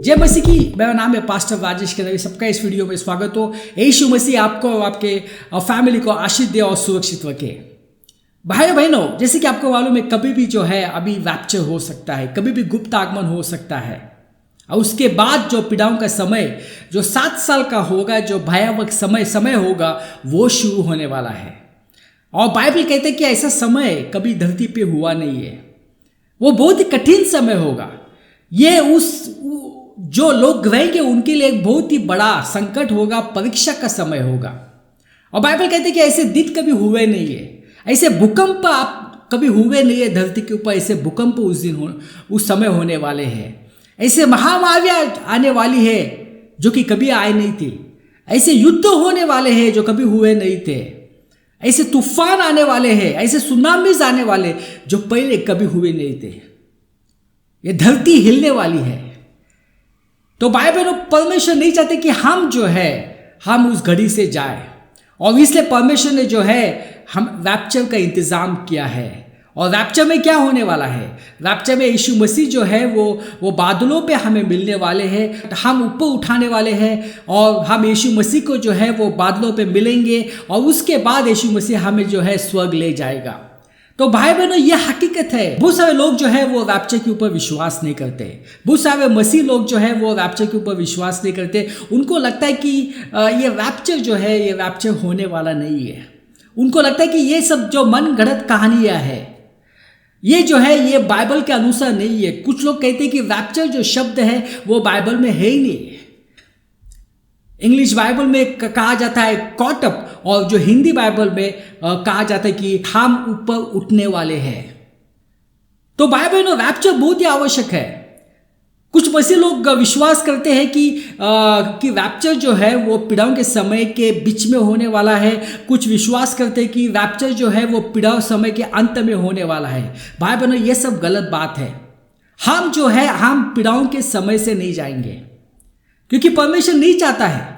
जय मसीह की। मेरा नाम है पास्टर राजेश के। सबका इस वीडियो में स्वागत हो। यीशु मसीह आपको और आपके फैमिली को आशीष दे और सुरक्षित रखे। भाई बहनों, जैसे कि आपको मालूम है, कभी भी जो है अभी रैप्चर हो सकता है, कभी भी गुप्त आगमन हो सकता है। और उसके बाद जो पीड़ाओं का समय जो 7 साल का होगा, जो भयावह समय होगा, वो शुरू होने वाला है। और बाइबल कहते हैं कि ऐसा समय कभी धरती पे हुआ नहीं है। वो बहुत ही कठिन समय होगा। ये जो लोग रहेंगे उनके लिए एक बहुत ही बड़ा संकट होगा, परीक्षा का समय होगा। और बाइबल कहते हैं कि ऐसे दिन कभी हुए नहीं है, ऐसे भूकंप आप कभी हुए नहीं है धरती के ऊपर। ऐसे भूकंप उस समय होने वाले हैं। ऐसे महामारियां आने वाली है जो कि कभी आए नहीं थी। ऐसे युद्ध होने वाले हैं जो कभी हुए नहीं थे। ऐसे तूफान आने वाले हैं, ऐसे सुनामीज आने वाले जो पहले कभी हुए नहीं थे। ये धरती हिलने वाली है। तो बाइबल में परमेश्वर नहीं चाहते कि हम जो है हम उस घड़ी से जाए, और इसलिए परमेश्वर ने जो है हम रैप्चर का इंतजाम किया है। और रैप्चर में क्या होने वाला है? रैप्चर में यीशु मसीह जो है वो बादलों पे हमें मिलने वाले हैं। हम ऊपर उठाने वाले हैं और हम यीशु मसीह को जो है वो बादलों पे मिलेंगे, और उसके बाद यीशु मसीह हमें जो है स्वर्ग ले जाएगा। तो भाई बहनों, ये हकीकत है। बहुत सारे लोग जो है वो रैप्चर के ऊपर विश्वास नहीं करते। बहुत सारे मसीह लोग जो है वो रैप्चर के ऊपर विश्वास नहीं करते। उनको लगता है कि ये रैप्चर जो है ये रैप्चर होने वाला नहीं है। उनको लगता है कि ये सब जो मन गढ़ंत कहानियां है, ये जो है ये बाइबल के अनुसार नहीं है। कुछ लोग कहते हैं कि रैप्चर जो शब्द है वो बाइबल में है ही नहीं। इंग्लिश बाइबल में कहा जाता है कॉट अप, और जो हिंदी बाइबल में कहा जाता है कि हम ऊपर उठने वाले हैं। तो बाइबल में रैप्चर बहुत ही आवश्यक है। कुछ मसीह लोग विश्वास करते हैं कि रैप्चर जो है वो पीड़ाओं के समय के बीच में होने वाला है। कुछ विश्वास करते हैं कि रैप्चर जो है वो पीड़ाओं समय के अंत में होने वाला है। भाई बहनों, ये सब गलत बात है। हम जो है हम पीड़ाओं के समय से नहीं जाएंगे, क्योंकि परमेश्वर नहीं चाहता है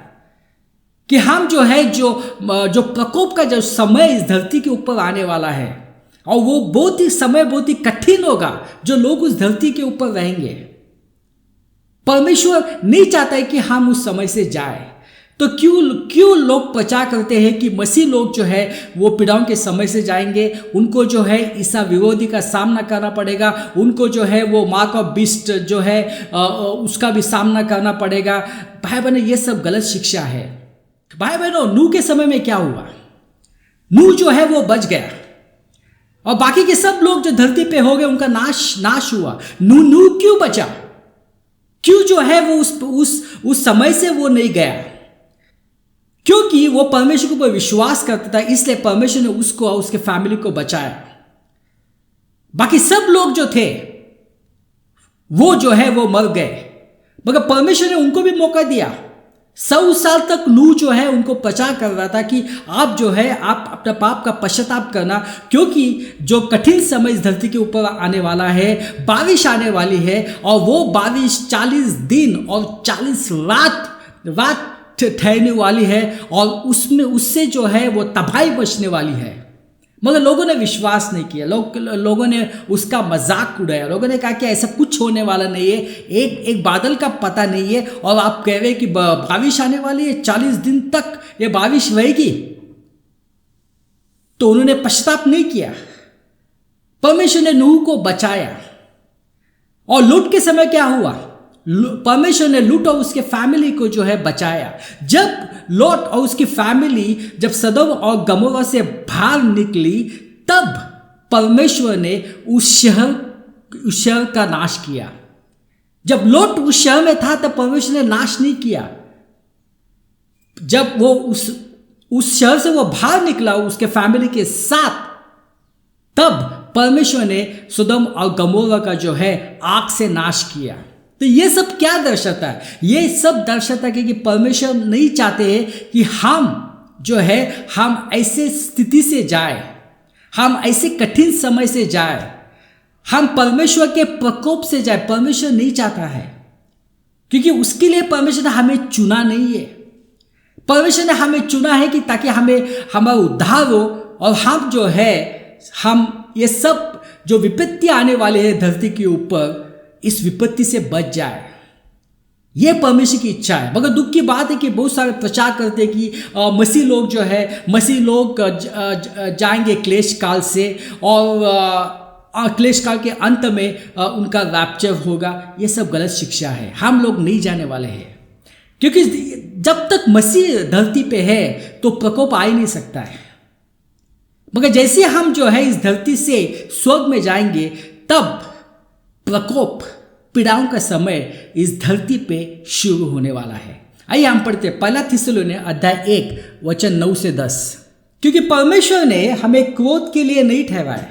कि हम जो है जो प्रकोप का जो समय इस धरती के ऊपर आने वाला है, और वो बहुत ही कठिन होगा जो लोग उस धरती के ऊपर रहेंगे। परमेश्वर नहीं चाहता है कि हम उस समय से जाए। तो क्यों लोग प्रचार करते हैं कि मसीह लोग जो है वो पीड़ाओं के समय से जाएंगे? उनको जो है ईसा विरोधी का सामना करना पड़ेगा। उनको जो है वो मार्क ऑफ बीस्ट जो है उसका भी सामना करना पड़ेगा। भाई बहनों, ये सब गलत शिक्षा है। भाई बहनों, नूह के समय में क्या हुआ? नूह जो है वो बच गया, और बाकी के सब लोग जो धरती पे हो गए उनका नाश हुआ। नूह क्यों बचा? क्यों जो है वो उस समय से वो नहीं गया? क्योंकि वो परमेश्वर के ऊपर विश्वास करता था, इसलिए परमेश्वर ने उसको और उसके फैमिली को बचाया। बाकी सब लोग जो थे वो जो है वो मर गए, मगर परमेश्वर ने उनको भी मौका दिया। 100 साल तक नूह जो है उनको प्रचार कर रहा था कि आप जो है आप अपने पाप का पश्चाताप करना, क्योंकि जो कठिन समय इस धरती के ऊपर आने वाला है, बारिश आने वाली है, और वो बारिश 40 दिन और 40 रात ठहरने वाली है, और उससे जो है वो तबाही बचने वाली है। मगर लोगों ने विश्वास नहीं किया। लोगों ने उसका मजाक उड़ाया। लोगों ने कहा कि ऐसा कुछ होने वाला नहीं है, एक बादल का पता नहीं है, और आप कह रहे हैं कि बारिश आने वाली है, 40 दिन तक ये बारिश रहेगी। तो उन्होंने पश्चाताप नहीं किया। परमेश्वर ने नूह को बचाया। और लूट के समय क्या हुआ? परमेश्वर ने लूट और उसके फैमिली को जो है बचाया। जब लॉट और उसकी फैमिली जब सदोम और गमोरा से बाहर निकली, तब परमेश्वर ने उस शहर का नाश किया। जब लॉट उस शहर में था तब परमेश्वर ने नाश नहीं किया। जब वो उस शहर से वो बाहर निकला उसके फैमिली के साथ, तब परमेश्वर ने सदोम और गमोरा का जो है आग से नाश किया। तो ये सब क्या दर्शाता है? ये सब दर्शाता है कि परमेश्वर नहीं चाहते हैं कि हम जो है हम ऐसे स्थिति से जाए, हम ऐसे कठिन समय से जाए, हम परमेश्वर के प्रकोप से जाए। परमेश्वर नहीं चाहता है, क्योंकि उसके लिए परमेश्वर ने हमें चुना नहीं है। परमेश्वर ने हमें चुना है कि ताकि हमारा उद्धार हो, और हम जो है हम ये सब जो विपत्ति आने वाले हैं धरती के ऊपर, इस विपत्ति से बच जाए। ये परमेश्वर की इच्छा है। मगर दुख की बात है कि बहुत सारे प्रचार करते हैं कि मसीह लोग जो है, मसीह लोग जाएंगे क्लेश काल से और क्लेश काल के अंत में उनका रैप्चर होगा। ये सब गलत शिक्षा है। हम लोग नहीं जाने वाले हैं, क्योंकि जब तक मसीह धरती पे है तो प्रकोप आ ही नहीं सकता है। मगर जैसे हम जो है इस धरती से स्वर्ग में जाएंगे, तब प्रकोप, पीड़ाओं का समय इस धरती पे शुरू होने वाला है। आइए हम पढ़ते हैं 1 थिस्सलुनीय अध्याय 1 वचन 9 से 10। क्योंकि परमेश्वर ने हमें क्रोध के लिए नहीं ठहराया,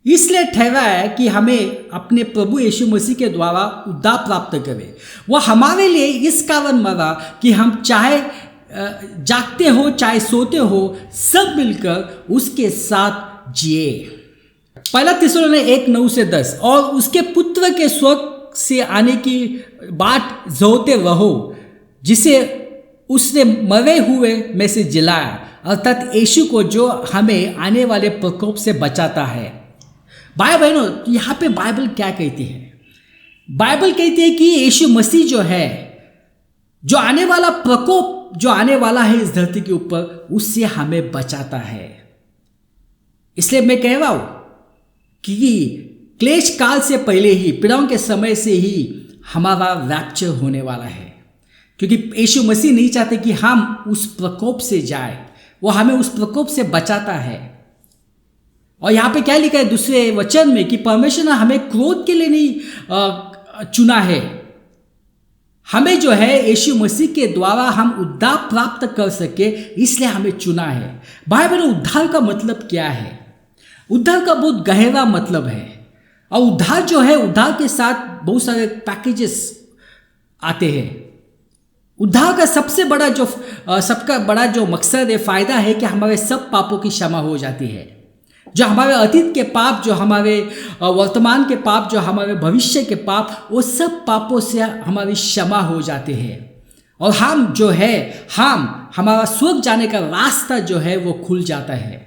इसलिए ठहराया कि हमें अपने प्रभु यीशु मसीह के द्वारा उद्धार प्राप्त करे। वह हमारे लिए इस कारण मरा कि हम चाहे जागते हो चाहे सोते हो, सब मिलकर उसके साथ जिए। 1 थिस्सलुनीय 1 9 से 10। और उसके पुत्र के स्वर्ग से आने की बाट जोते रहो, जिसे उसने मरे हुए में से जिलाया, अर्थात यीशु को, जो हमें आने वाले प्रकोप से बचाता है। भाई बहनों, यहाँ पे बाइबल क्या कहती है? बाइबल कहती है कि यीशु मसीह जो है, जो आने वाला प्रकोप जो आने वाला है इस धरती के ऊपर, उससे हमें बचाता है। इसलिए मैं कह रहा हूं कि क्लेश काल से पहले ही, पीड़ाओं के समय से ही हमारा रैप्चर होने वाला है, क्योंकि यीशु मसीह नहीं चाहते कि हम उस प्रकोप से जाए। वो हमें उस प्रकोप से बचाता है। और यहाँ पे क्या लिखा है दूसरे वचन में कि परमेश्वर ने हमें क्रोध के लिए नहीं चुना है, हमें जो है यीशु मसीह के द्वारा हम उद्धार प्राप्त कर सके, इसलिए हमें चुना है। भाई बहनों, उद्धार का मतलब क्या है? उद्धार का बहुत गहरा मतलब है। और उद्धार जो है, उद्धार के साथ बहुत सारे पैकेजेस आते हैं। उद्धार का सबसे बड़ा जो सबका बड़ा जो मकसद है, फायदा है कि हमारे सब पापों की क्षमा हो जाती है। जो हमारे अतीत के पाप, जो हमारे वर्तमान के पाप, जो हमारे भविष्य के पाप, वो सब पापों से हमारी क्षमा हो जाते हैं। और हम जो है, हमारा स्वर्ग जाने का रास्ता जो है वो खुल जाता है,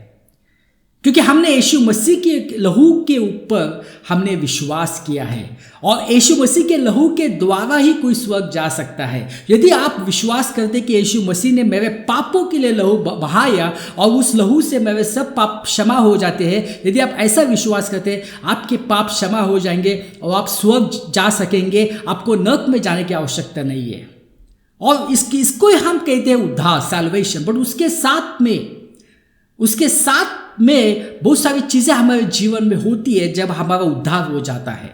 क्योंकि हमने यीशु मसीह के लहू के ऊपर हमने विश्वास किया है। और यीशु मसीह के लहू के द्वारा ही कोई स्वर्ग जा सकता है। यदि आप विश्वास करते कि यीशु मसीह ने मेरे पापों के लिए लहू बहाया और उस लहू से मेरे सब पाप क्षमा हो जाते हैं, यदि आप ऐसा विश्वास करते हैं, आपके पाप क्षमा हो जाएंगे और आप स्वर्ग जा सकेंगे। आपको नरक में जाने की आवश्यकता नहीं है। और इसको हम कहते हैं उद्धार, सैल्वेशन। बट उसके साथ में बहुत सारी चीज़ें हमारे जीवन में होती है जब हमारा उद्धार हो जाता है।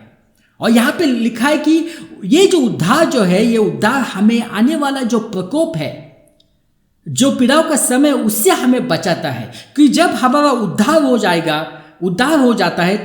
और यहाँ पे लिखा है कि ये जो उद्धार जो है, ये उद्धार हमें आने वाला जो प्रकोप है, जो पीड़ाओं का समय, उससे हमें बचाता है। कि जब हमारा उद्धार हो जाता है